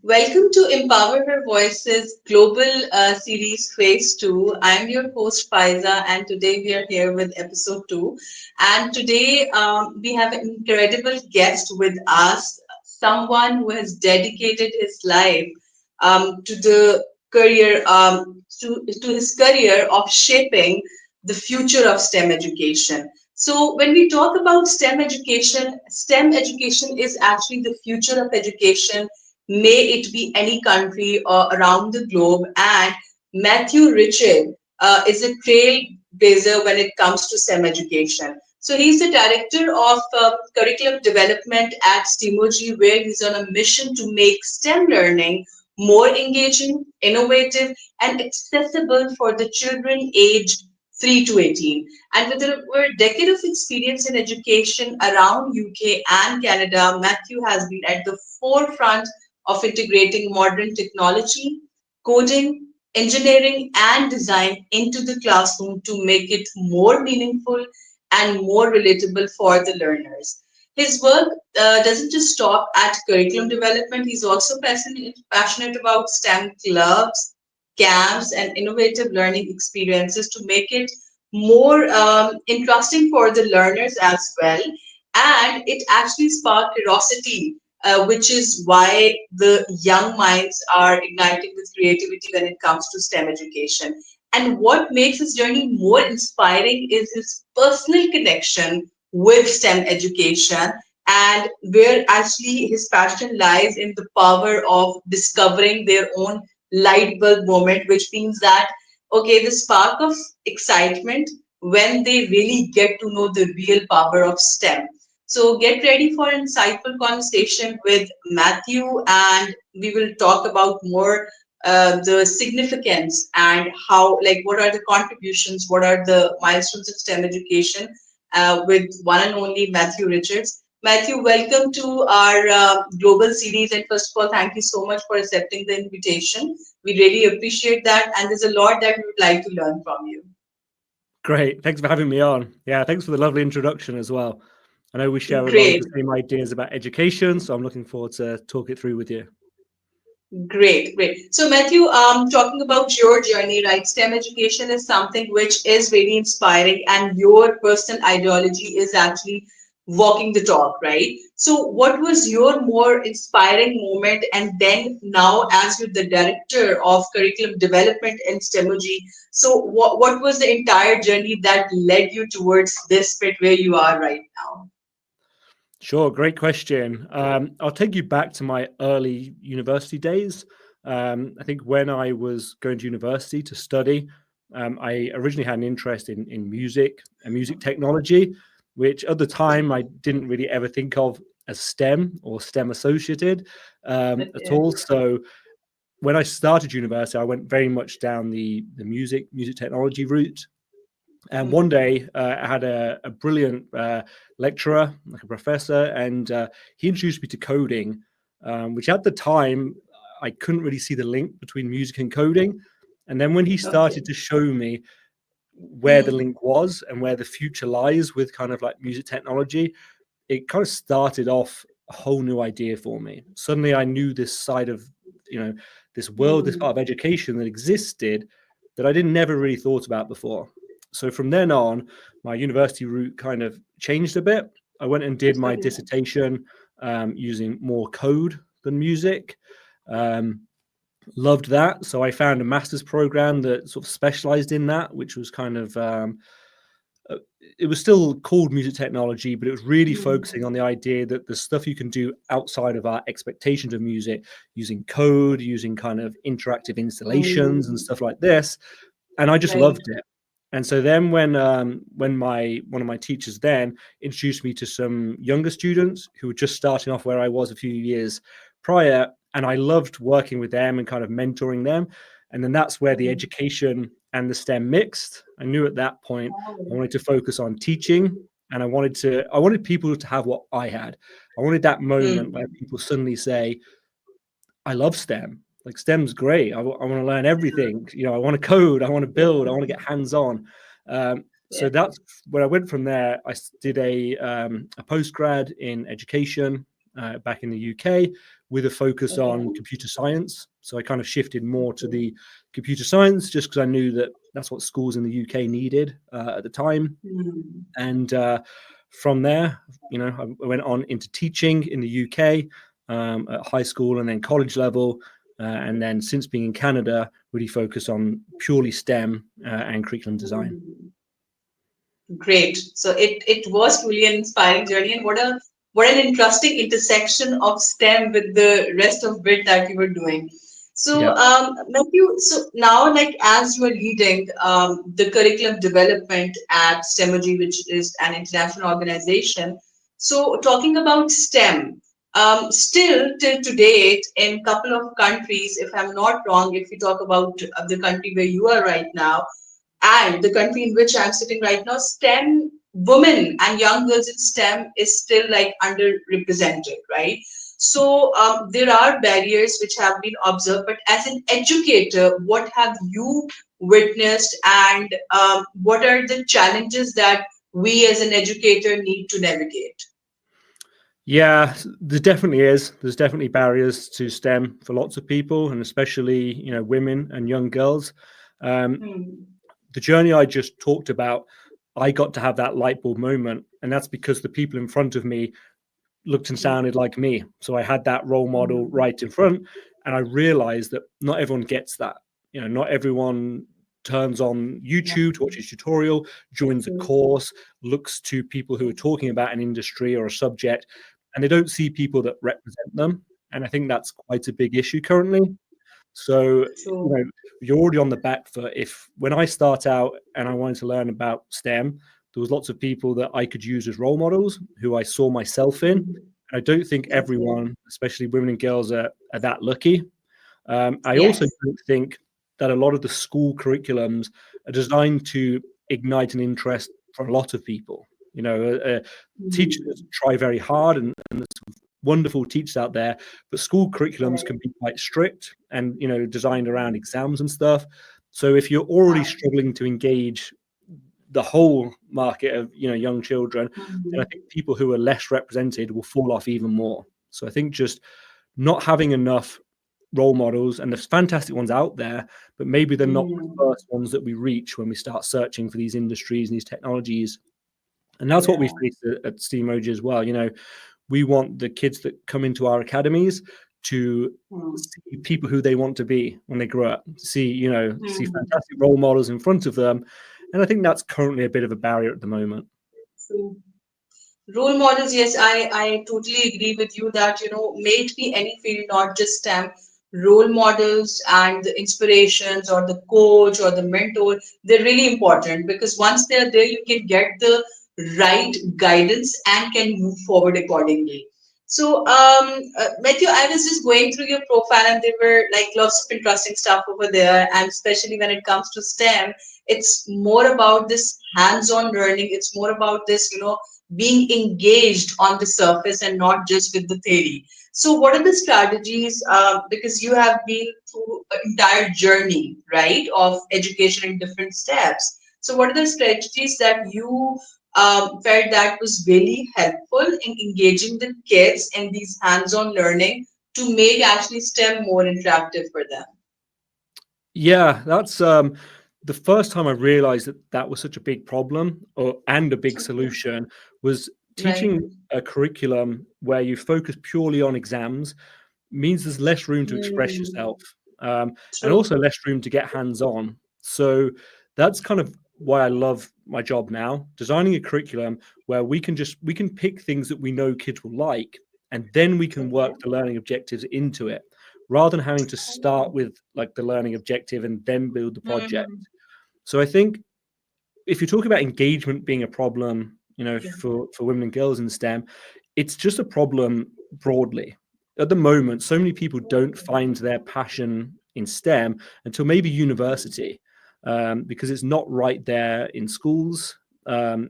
Welcome to Empower Her Voices Global Series Phase 2. I'm your host Faiza, and today we are here with episode 2. And today we have an incredible guest with us, someone who has dedicated his life to the career, to his career of shaping the future of STEM education. So, when we talk about STEM education is actually the future of education, may it be any country or around the globe. And Matthew Richard is a trailblazer when it comes to STEM education. So he's the director of curriculum development at Steamoji, where he's on a mission to make STEM learning more engaging, innovative, and accessible for the children aged 3 to 18. And with over a decade of experience in education around UK and Canada, Matthew has been at the forefront of integrating modern technology, coding, engineering, and design into the classroom to make it more meaningful and more relatable for the learners. His work doesn't just stop at curriculum development, he's also passionate about STEM clubs, camps, and innovative learning experiences to make it more interesting for the learners as well. And it actually sparked curiosity, which is why the young minds are igniting with creativity when it comes to STEM education. And what makes his journey more inspiring is his personal connection with STEM education, and where actually his passion lies in the power of discovering their own light bulb moment, which means that, okay, the spark of excitement when they really get to know the real power of STEM. So get ready for an insightful conversation with Matthew, and we will talk about more the significance and how, like, what are the contributions, what are the milestones of STEM education with one and only Matthew Richards. Matthew, welcome to our global series. And first of all, thank you so much for accepting the invitation. We really appreciate that. And there's a lot that we would like to learn from you. Great. Thanks for having me on. Yeah, thanks for the lovely introduction as well. I know we share a lot of Great. the same ideas about education, so I'm looking forward to talk it through with you. Great, great. So, Matthew, talking about your journey, right? STEM education is something which is very inspiring, and your personal ideology is actually walking the talk, right? So, what was your more inspiring moment? And then now, as you're the director of curriculum development in Steamoji, so what was the entire journey that led you towards this bit where you are right now? Sure, great question. I'll take you back to my early university days. I think when I was going to university to study, I originally had an interest in music and music technology, which at the time I didn't really ever think of as STEM or STEM associated at Okay. all. So when I started university, I went very much down the music technology route. And one day, I had a brilliant lecturer, like a professor, and he introduced me to coding, which at the time I couldn't really see the link between music and coding. And then when he Okay. started to show me where the link was and where the future lies with kind of like music technology, it kind of started off a whole new idea for me. Suddenly, I knew this side of, you know, this world, this part of education that existed that I didn't never really thought about before. So from then on, my university route kind of changed a bit. I went and did my dissertation using more code than music. Um, Loved that. So I found a master's program that sort of specialized in that, which was kind of uh, it was still called music technology, but it was really focusing on the idea that the stuff you can do outside of our expectations of music, using code, using kind of interactive installations and stuff like this. And I just Right. loved it. And so then when my one of my teachers then introduced me to some younger students who were just starting off where I was a few years prior, and I loved working with them and kind of mentoring them. And then that's where the education and the STEM mixed. I knew at that point I wanted to focus on teaching, and I wanted people to have what I had. I wanted that moment where people suddenly say, I love STEM. Like STEM's great. I want to learn everything. You know, I want to code. I want to build. I want to get hands on. So Yeah. that's where I went from there. Did a postgrad in education. back in the UK with a focus Okay. on computer science. So I kind of shifted more to the computer science just because I knew that that's what schools in the UK needed at the time. Hmm. And from there, I went on into teaching in the UK at high school and then college level. And then since being in Canada, really focus on purely STEM and curriculum design. Hmm. Great. So it was truly an inspiring journey, and what an interesting intersection of STEM with the rest of it that you were doing. So, Yeah. Matthew, so now, like as you are leading the curriculum development at Steamoji, which is an international organization, so talking about STEM, still till to date in couple of countries, if I'm not wrong, if we talk about the country where you are right now and the country in which I'm sitting right now, STEM women and young girls in STEM is still like underrepresented, right? So there are barriers which have been observed, but as an educator, what have you witnessed, and what are the challenges that we as an educator need to navigate? Yeah, there definitely is. There's definitely barriers to STEM for lots of people, and especially women and young girls. Um, Hmm. the journey I just talked about, I got to have that light bulb moment, and that's because the people in front of me looked and sounded like me. So I had that role model Hmm. right in front, and I realized that not everyone gets that. Not everyone turns on Yeah. YouTube to watch a tutorial, joins a True. course, looks to people who are talking about an industry or a subject, and they don't see people that represent them. And I think that's quite a big issue currently. So, True. you're already on the back foot. If when I start out and I wanted to learn about STEM, there was lots of people that I could use as role models who I saw myself in. Mhm. And I don't think Okay. everyone, especially women and girls, are that lucky. I also Yes. don't think that a lot of the school curriculums are designed to ignite an interest for a lot of people. Teachers Hmm. try very hard, and there's some wonderful teachers out there, but school curriculums Correct. can be quite strict and designed around exams and stuff. So if you're already Ah. struggling to engage the whole market of young children, then I Mhm. think people who are less represented will fall off even more. So I think just not having enough role models, and there's fantastic ones out there, but maybe they're not the Mm. first ones that we reach when we start searching for these industries and these technologies. And that's what we Yeah. face at Steamoji as well. We want the kids that come into our academies to Mm. see people who they want to be when they grow up, see Mhm. fantastic role models in front of them. And I think that's currently a bit of a barrier at the moment. So role models, yes, I totally agree with you that, may it be any field, not just STEM, role models and the inspirations or the coach or the mentor, they're really important because once they're there, you can get the right guidance and can move forward accordingly. So, Matthew, I was just going through your profile and there were like lots of interesting stuff over there. And especially when it comes to STEM, it's more about this hands-on learning. It's more about this, being engaged on the surface and not just with the theory. So, what are the strategies? Because you have been through an entire journey, right, of education in different steps. So, what are the strategies that you felt that was really helpful in engaging the kids in these hands-on learning to make actually STEM more interactive for them? Yeah, that's the first time I realized that that was such a big problem and a big Okay. solution was Right. teaching a curriculum where you focus purely on exams means there's less room to express Mm, yourself, and true. also less room to get hands on. So that's kind of why I love my job now, designing a curriculum where we can pick things that we know kids will like, and then we can Okay. work the learning objectives into it, rather than having to start with like the learning objective and then build the project. Mm-hmm. So I think if you talk about engagement being a problem, Yeah. for women and girls in STEM, it's just a problem broadly. At the moment, so many people don't find their passion in STEM until maybe university, because it's not right there in schools.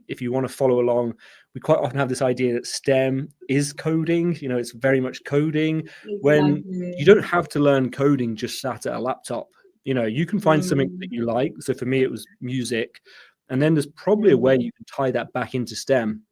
If you want to follow along, we quite often have this idea that STEM is coding. It's very much coding when you Exactly. don't have to learn coding just sat at a laptop. You can find something that Mm, you like. So for me, it was music. And then there's probably a way mm, you can tie that back into STEM.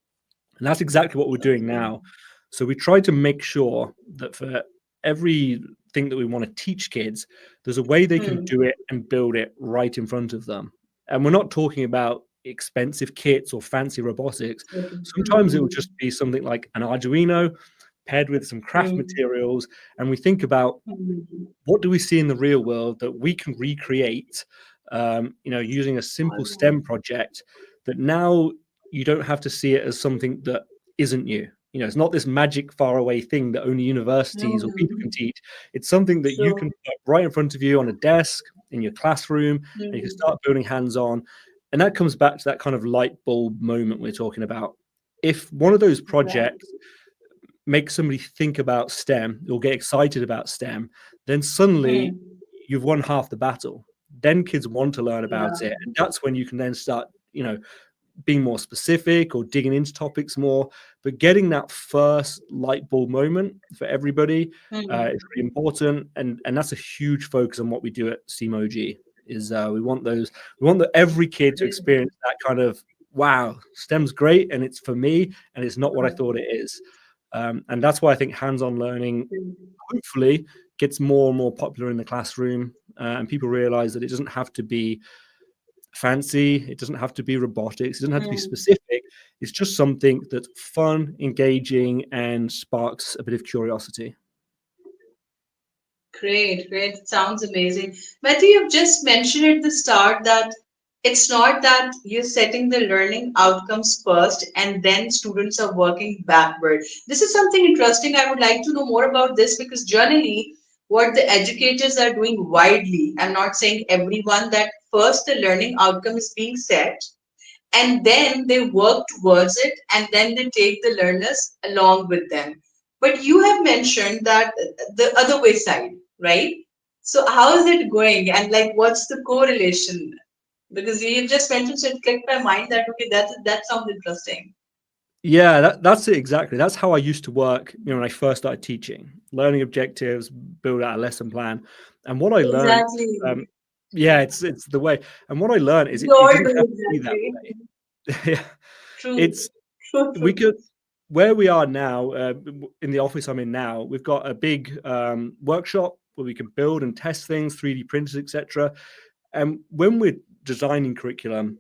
And that's exactly what we're doing okay. now. So we try to make sure that for everything that we want to teach kids, there's a way they can Hmm. do it and build it right in front of them. And we're not talking about expensive kits or fancy robotics. Okay. Sometimes it will just be something like an Arduino paired with some craft Hmm. materials. And we think about Hmm. what do we see in the real world that we can recreate, using a simple STEM project that now you don't have to see it as something that isn't you. It's not this magic faraway thing that only universities or people Hmm. can teach. It's something that you can True. put right in front of you on a desk in your classroom, and you can Hmm. start building hands on. And that comes back to that kind of light bulb moment we're talking about. If one of those Right. projects make somebody think about STEM or get excited about STEM, then suddenly Hmm. you've won half the battle. Then kids want to learn about Yeah. it. And that's when you can then start, being more specific or digging into topics more. But getting that first light bulb moment for everybody is Hmm. really important. And that's a huge focus on what we do at Steamoji is we want every kid to experience that kind of, wow, STEM's great and it's for me and it's not what I thought it is. And that's why I think hands-on learning hopefully gets more and more popular in the classroom, and people realize that it doesn't have to be fancy, it doesn't have to be robotics, it doesn't have to be Hmm. specific. It's just something that's fun, engaging, and sparks a bit of curiosity. Great, great. It sounds amazing. Matthew, you've just mentioned at the start that it's not that you're setting the learning outcomes first and then students are working backward. This is something interesting. I would like to know more about this because generally, what the educators are doing widely, I'm not saying everyone, that first the learning outcome is being set and then they work towards it and then they take the learners along with them. But you have mentioned that the other way side, right? So how is it going and like what's the correlation? Because you just mentioned, so it clicked my mind that okay, that sounds interesting. Yeah, that's it exactly. That's how I used to work, when I first started teaching. Learning objectives, build out a lesson plan. And what I learned, Exactly. um, yeah, it's the way. And what I learned is We it all didn't do have to be that exactly. way. Yeah, True. it's True, we true. could where we are now, in the office I'm in now, we've got a big workshop where we can build and test things, 3D printers, etc. And when we're designing curriculum,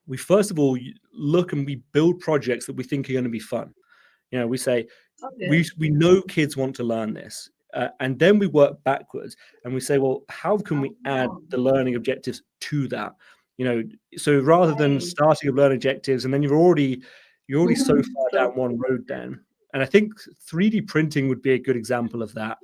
we first of all look and we build projects that we think are going to be fun. We say Okay. we know kids want to learn this, and then we work backwards and we say, well, how can we add Oh, the learning objectives to that? you know so rather than right. starting with learning objectives and then you're already so far True. down one road then. And I think 3D printing would be a good example of that.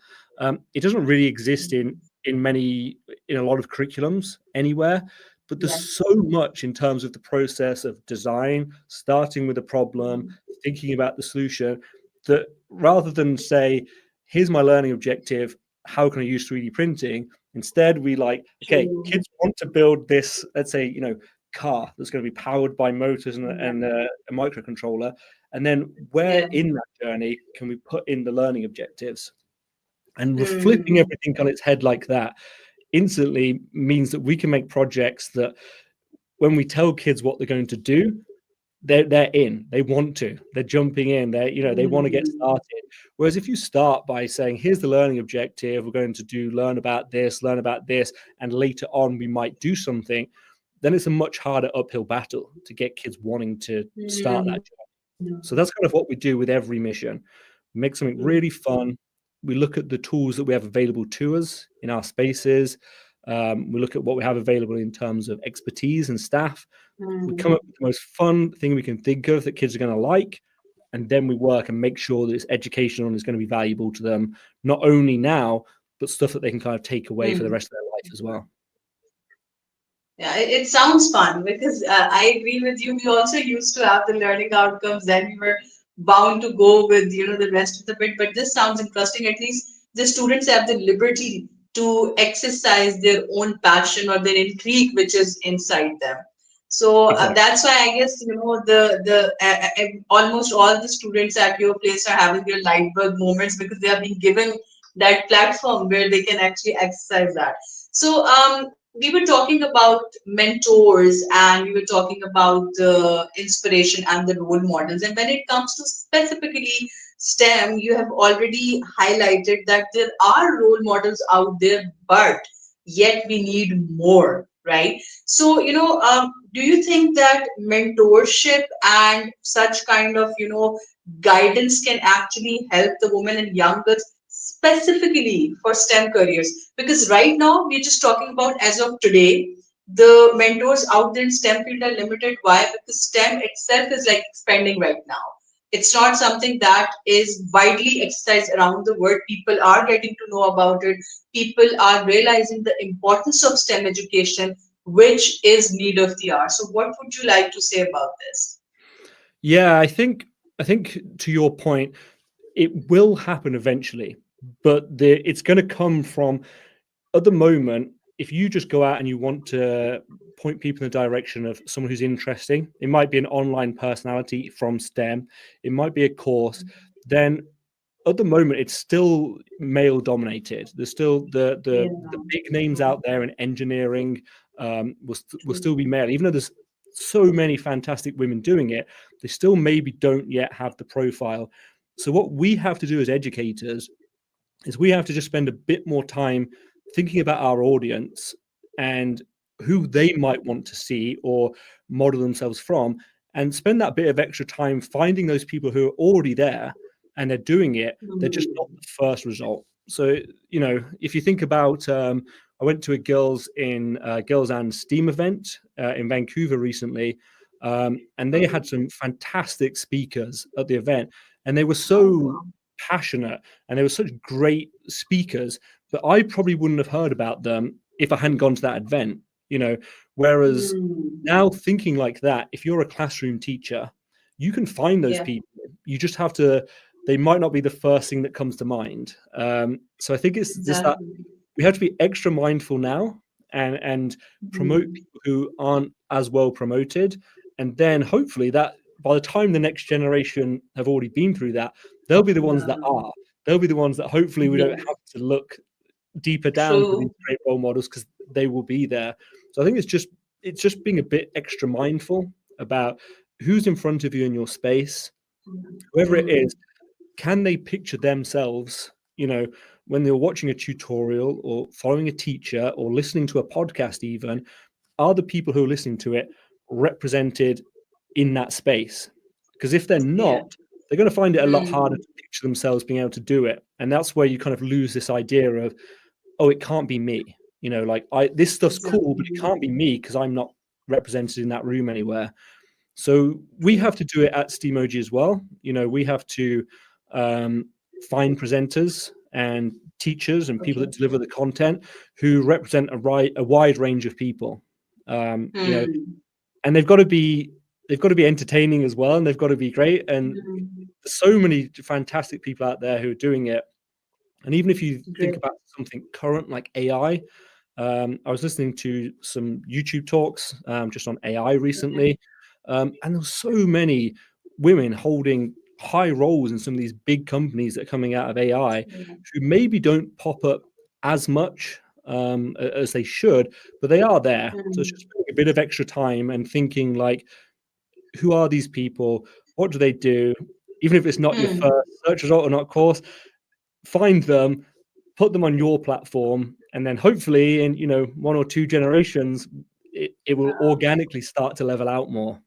It doesn't really exist in a lot of curriculums anywhere, but there's Yes. so much in terms of the process of design, starting with a problem, thinking about the solution, that rather than say, here's my learning objective, how can I use 3D printing? Instead, we like, okay, True. kids want to build this, let's say, car that's going to be powered by motors and, Yeah. a microcontroller. And then where Yeah. in that journey can we put in the learning objectives? And we're flipping Hmm. everything on its head like that instantly means that we can make projects that when we tell kids what they're going to do, they're in. They want to. They're jumping in. They want to get Hmm. started. Whereas if you start by saying, "Here's the learning objective. We're going to learn about this, and later on we might do something," then it's a much harder uphill battle to get kids wanting to start Hmm. that job. So that's kind of what we do with every mission. We make something really fun. We look at the tools that we have available to us in our spaces. We look at what we have available in terms of expertise and staff. We come Hmm. up with the most fun thing we can think of that kids are going to like, and then we work and make sure that it's educational and it's going to be valuable to them, not only now, but stuff that they can kind of take away for the Hmm. rest of their life as well. Yeah, it sounds fun because I agree with you. We also used to have the learning outcomes, then we were bound to go with the rest of the bit. But this sounds interesting. At least the students have the liberty to exercise their own passion or their intrigue, which is inside them. So Exactly. that's why I guess the almost all the students at your place are having their light bulb moments because they have been given that platform where they can actually exercise that. So we were talking about mentors and we were talking about the inspiration and the role models. And when it comes to specifically STEM, you have already highlighted that there are role models out there, but yet we need more, right? So, do you think that mentorship and such kind of, guidance can actually help the women and young girls specifically for STEM careers? Because right now we're just talking about as of today, the mentors out there in STEM field are limited. Why? Because STEM itself is like expanding right now. It's not something that is widely exercised around the world. People are getting to know about it. People are realizing the importance of STEM education, which is need of the hour. So, what would you like to say about this? Yeah, I think to your point, it will happen eventually, but it's going to come from, at the moment, if you just go out and you want to point people in the direction of someone who's interesting, it might be an online personality from STEM, it might be a course, then at the moment it's still male dominated. There's still Yeah, the big names true, out there in engineering, will true. still be male, even though there's so many fantastic women doing it. They still maybe don't yet have the profile. So what we have to do as educators is we have to just spend a bit more time thinking about our audience and who they might want to see or model themselves from, and spend that bit of extra time finding those people who are already there and they're doing it. They're just not Hmm. the first result. So, if you think about, I went to a girls and STEAM event in Vancouver recently, and they had some fantastic speakers at the event, and they were Oh, so wow. passionate and they were such great speakers, but I probably wouldn't have heard about them if I hadn't gone to that event, you know. Whereas Hmm. now, thinking like that, if you're a classroom teacher, you can find those Yeah, people. You just have to, they might not be the first thing that comes to mind. So I think it's just that exactly. we have to be extra mindful now and promote Hmm. people who aren't as well promoted. And then hopefully that by the time the next generation have already been through that, they'll be the ones that Yeah, are. They'll be the ones that hopefully we don't yeah, have to look deeper down for these true. great role models because they will be there. So I think it's just being a bit extra mindful about who's in front of you in your space, whoever it Hmm. is. Can they picture themselves, when they're watching a tutorial or following a teacher or listening to a podcast even, are the people who are listening to it represented in that space? Because if they're Yeah. not, they're going to find it a lot harder Hmm. to picture themselves being able to do it. And that's where you kind of lose this idea of, oh, it can't be me. Like this stuff's cool, but it Exactly. can't be me because I'm not represented in that room anywhere. So we True. have to do it at Steamoji as well. We have to find presenters and teachers and people Okay. that deliver the content who represent a wide range of people. Hmm. And they've got to be entertaining as well, and they've got to be great. And Hmm. there's so many fantastic people out there who are doing it. And even if you think Great. about something current like AI, I was listening to some YouTube talks just on AI Okay. recently, and there's so many women holding high roles in some of these big companies that are coming out of AI who maybe don't pop up as much as they should, but they are there. So it's Hmm. just spending a bit of extra time and thinking like, who are these people? What do they do? Even if it's not your Hmm. first search result or not course, find them, put them on your platform, and then hopefully in 1 or 2 generations, it will organically start to level out more.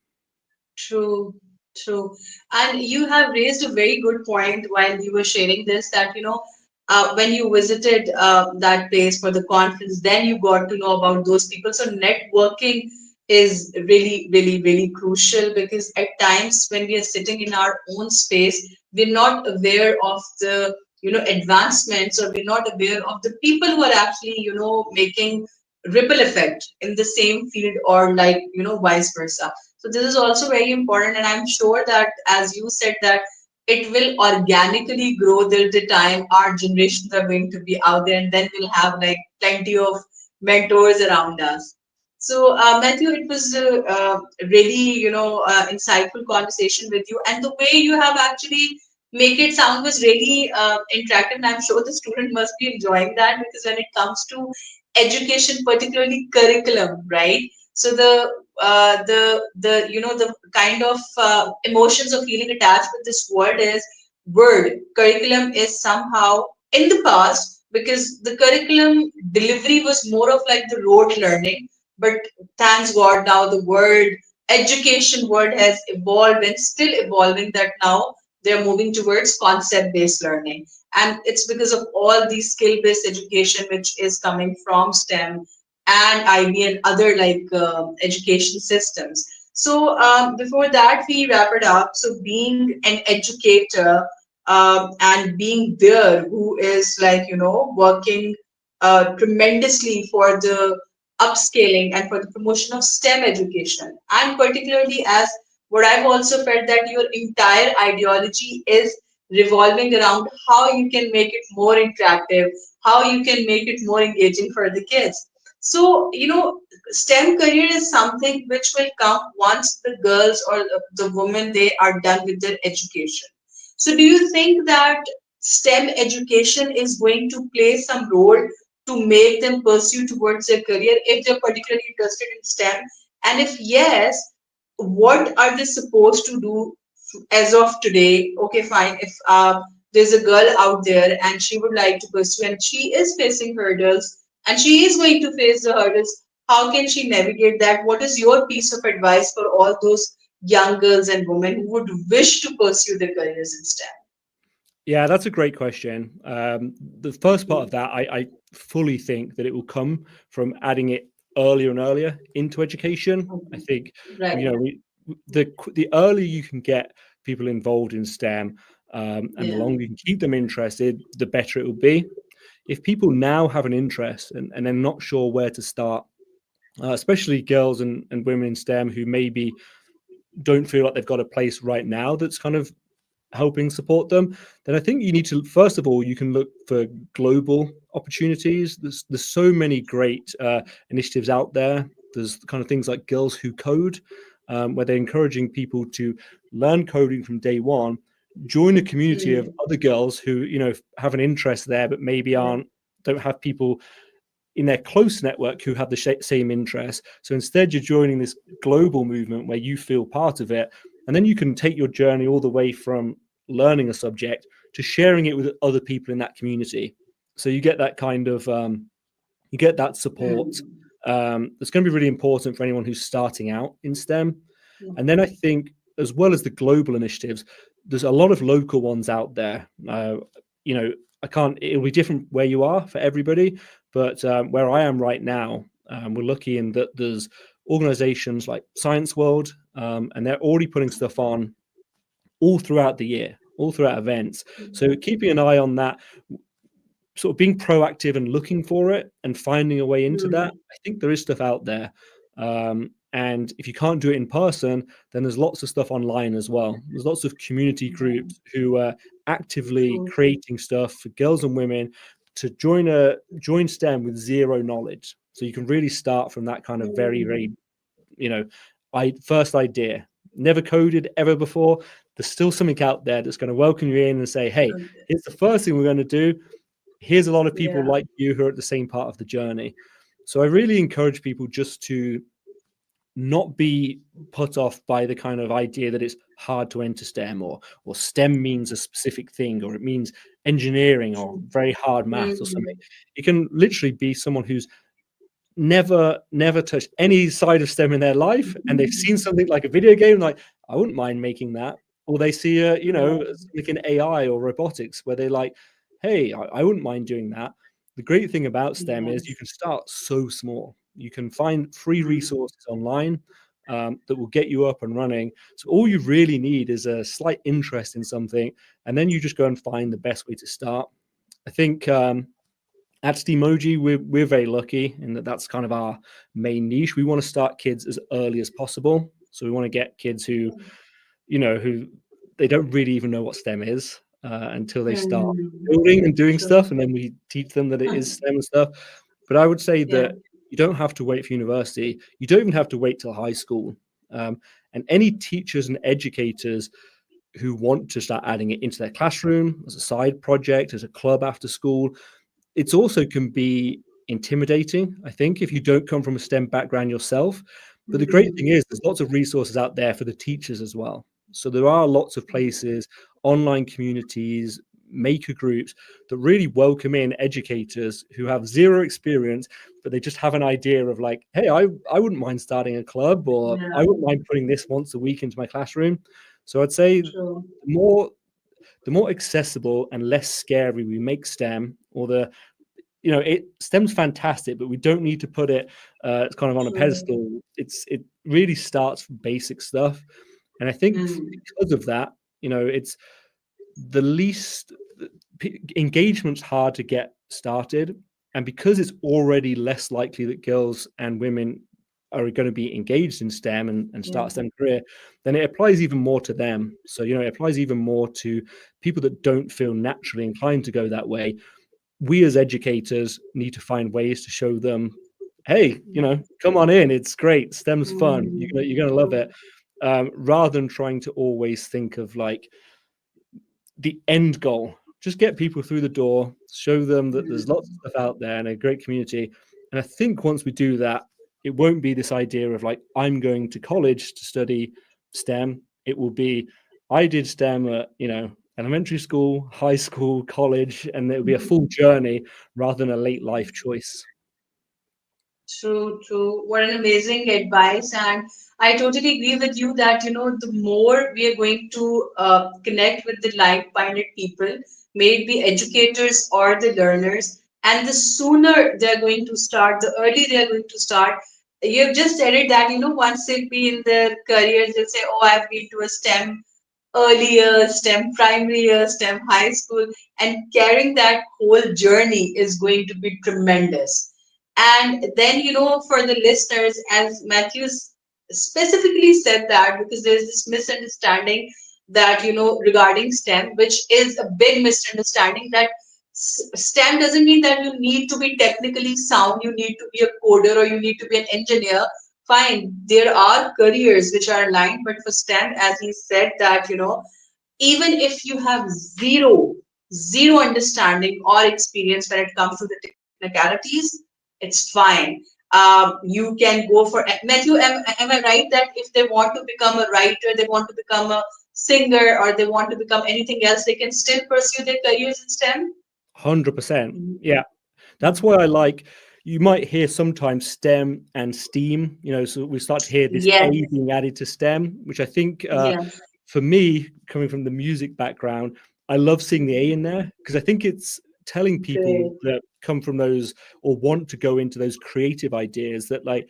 True, true. And you have raised a very good point while you were sharing this that, when you visited that place for the conference, then you got to know about those people. So networking is really, really, really crucial because at times when we are sitting in our own space, we're not aware of the, advancements, or we're not aware of the people who are actually, making ripple effect in the same field, or like, vice versa. So this is also very important, and I'm sure that, as you said, that it will organically grow till the time our generations are going to be out there, and then we'll have like plenty of mentors around us. So, Matthew, it was a really, insightful conversation with you, and the way you have actually make it sound was really interactive, and I'm sure the student must be enjoying that because when it comes to education, particularly curriculum, right? So the kind of emotions or feeling attached with this word is word curriculum is somehow in the past, because the curriculum delivery was more of like the rote learning. But thanks God, now the word education word has evolved and still evolving, that now they're moving towards concept based learning. And it's because of all these skill based education which is coming from STEM and IB and other like education systems. So before that, we wrap it up. So being an educator and being there, who is like working tremendously for the upscaling and for the promotion of STEM education, and particularly as what I've also felt that your entire ideology is revolving around how you can make it more interactive, how you can make it more engaging for the kids. So, STEM career is something which will come once the girls or the women they are done with their education. So, do you think that STEM education is going to play some role to make them pursue towards their career if they're particularly interested in STEM? And if yes, what are they supposed to do as of today? Okay, fine. If there's a girl out there and she would like to pursue and she is facing hurdles and she is going to face the hurdles, how can she navigate that? What is your piece of advice for all those young girls and women who would wish to pursue their careers in STEM? Yeah, that's a great question. The first part of that, I fully think that it will come from adding it earlier and earlier into education. I think, Right. the earlier you can get people involved in STEM, and the Yeah. longer you can keep them interested, the better it will be. If people now have an interest and they're not sure where to start, especially girls and women in STEM who maybe don't feel like they've got a place right now that's kind of helping support them, then I think you need to, first of all, you can look for global opportunities. There's so many great initiatives out there. There's kind of things like Girls Who Code, where they're encouraging people to learn coding from day one, join a community of Mm. other girls who have an interest there, but maybe don't have people in their close network who have the same interests. So instead, you're joining this global movement where you feel part of it. And then you can take your journey all the way from learning a subject to sharing it with other people in that community. So you get that kind of, you get that support. Mm. That's going to be really important for anyone who's starting out in STEM. Mm. And then I think, as well as the global initiatives, there's a lot of local ones out there. You know, it'll be different where you are for everybody, but where I am right now, we're lucky in that there's organizations like Science World, and they're already putting stuff on all throughout the year, all throughout events. So keeping an eye on that, sort of being proactive and looking for it and finding a way into that. Mm. I think there is stuff out there. And if you can't do it in person, then there's lots of stuff online as well. There's lots of community groups who are actively True. creating stuff for girls and women to join STEM with zero knowledge. So you can really start from that kind of very, very, Mm. you know, first idea. Never coded ever before. There's still something out there that's going to welcome you in and say, hey, here's the first thing we're going to do. Here's a lot of people Yeah. like you who are at the same part of the journey. So I really encourage people just to not be put off by the kind of idea that it's hard to enter STEM, or STEM means a specific thing, or it means engineering or True. very hard math or something. Mm. It can literally be someone who's never touched any side of STEM in their life, and they've seen something like a video game, like, I wouldn't mind making that. Or they see Yeah. something in AI or robotics where they're like, hey, I wouldn't mind doing that. The great thing about STEM is you Yes. can start so small. You can find free Mm. resources online, that will get you up and running. So all you really need is a slight interest in something, and then you just go and find the best way to start. I think, at Steamoji, we're very lucky in that that's kind of our main niche. We want to start kids as early as possible. So we want to get kids who they don't really even know what STEM is, until they start Mm. building and doing True. stuff, and then we teach them that it is STEM and stuff. But I would say Yeah. that you don't have to wait for university. You don't even have to wait till high school. And any teachers and educators who want to start adding it into their classroom as a side project, as a club after school, it's also can be intimidating, I think, if you don't come from a STEM background yourself. But the great thing Mm. is there's lots of resources out there for the teachers as well. So there are lots of places online communities, maker groups that really welcome in educators who have zero experience, but they just have an idea of like, hey, I wouldn't mind starting a club, or I Yeah. wouldn't mind putting this once a week into my classroom. So I'd say True. the more accessible and less scary we make STEM, or the STEM's fantastic, but we don't need to put it kind of on a True. pedestal. It really starts from basic stuff, and I think Mm. because of that, it's the least engagement's hard to get started, and because it's already less likely that girls and women are going to be engaged in STEM and Yeah. start a STEM career, then it applies even more to them. So it applies even more to people that don't feel naturally inclined to go that way. We as educators need to find ways to show them, hey, come on in, it's great, STEM's fun, Mm. you're gonna love it, rather than trying to always think of like the end goal. Just get people through the door, show them that there's lots of Mm. stuff out there and a great community. And I think once we do that, it won't be this idea of like, I'm going to college to study STEM. It will be, I did STEM at, elementary school, high school, college, and it'll be a full journey rather than a late life choice. True, true. What an amazing advice. And I totally agree with you that, the more we are going to connect with the like-minded people, may it be educators or the learners, and the sooner they're going to start, the early they're going to start. You've just said it that, once they'll be in their careers, they'll say, oh, I've been to a STEM early years, STEM primary years, STEM high school, and carrying that whole journey is going to be tremendous. And then, for the listeners, as Matthews specifically said that, because there's this misunderstanding that, regarding STEM, which is a big misunderstanding that STEM doesn't mean that you need to be technically sound, you need to be a coder, or you need to be an engineer. Fine, there are careers which are aligned, but for STEM, as he said, that, even if you have zero understanding or experience when it comes to the technicalities, it's fine. You can go for Matthew. Am I right that if they want to become a writer, they want to become a singer, or they want to become anything else, they can still pursue their careers in STEM? 100%. Yeah. That's why I like, you might hear sometimes STEM and STEAM, so we start to hear this A Yes, being added to STEM, which I think yes, for me, coming from the music background, I love seeing the A in there because I think it's telling people great. that come from those or want to go into those creative ideas that, like,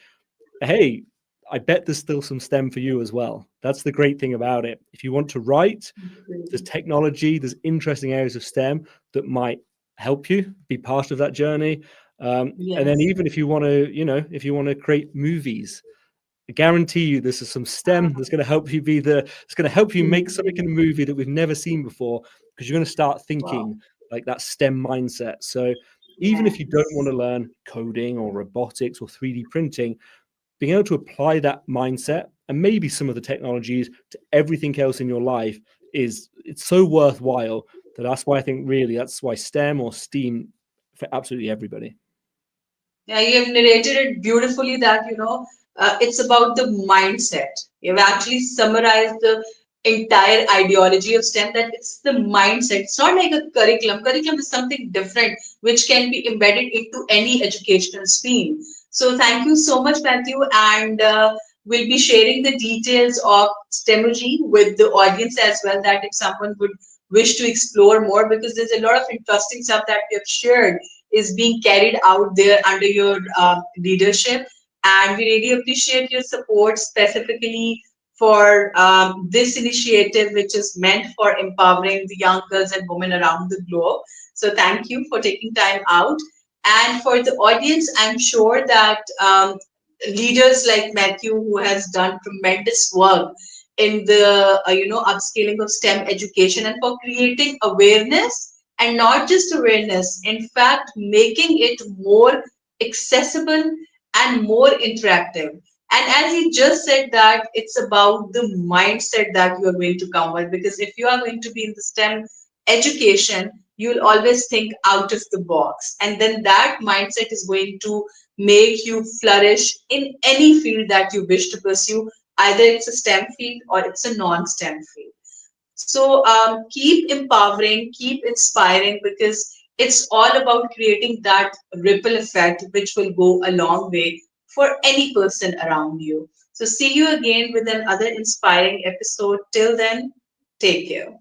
hey, I bet there's still some STEM for you as well. That's the great thing about it. If you want to write, there's Great. technology, there's interesting areas of STEM that might help you be part of that journey. And then Yes. even if you want to, if you want to create movies, I guarantee you this is some STEM that's going to help you it's going to help you make something in a movie that we've never seen before, because you're going to start Wow. thinking like that STEM mindset. So even if you don't want Yes. to learn coding or robotics or 3D printing, being able to apply that mindset and maybe some of the technologies to everything else in your life it's so worthwhile that's why I think really that's why STEM or STEAM for absolutely everybody. Yeah, you have narrated it beautifully that, it's about the mindset. You've actually summarized the entire ideology of STEM, that it's the mindset. It's not like a curriculum. Curriculum is something different which can be embedded into any educational stream. So thank you so much, Matthew. And we'll be sharing the details of Stemoji with the audience as well, that if someone would wish to explore more, because there's a lot of interesting stuff that we have shared is being carried out there under your leadership. And we really appreciate your support specifically for this initiative, which is meant for empowering the young girls and women around the globe. So thank you for taking time out. And for the audience, I'm sure that leaders like Matthew, who has done tremendous work in the upscaling of STEM education and for creating awareness, and not just awareness, in fact, making it more accessible and more interactive. And as he just said, that it's about the mindset that you are going to come with, because if you are going to be in the STEM education, you'll always think out of the box. And then that mindset is going to make you flourish in any field that you wish to pursue, either it's a STEM field or it's a non STEM field. So keep empowering, keep inspiring, because it's all about creating that ripple effect which will go a long way for any person around you. So see you again with another inspiring episode. Till then, take care.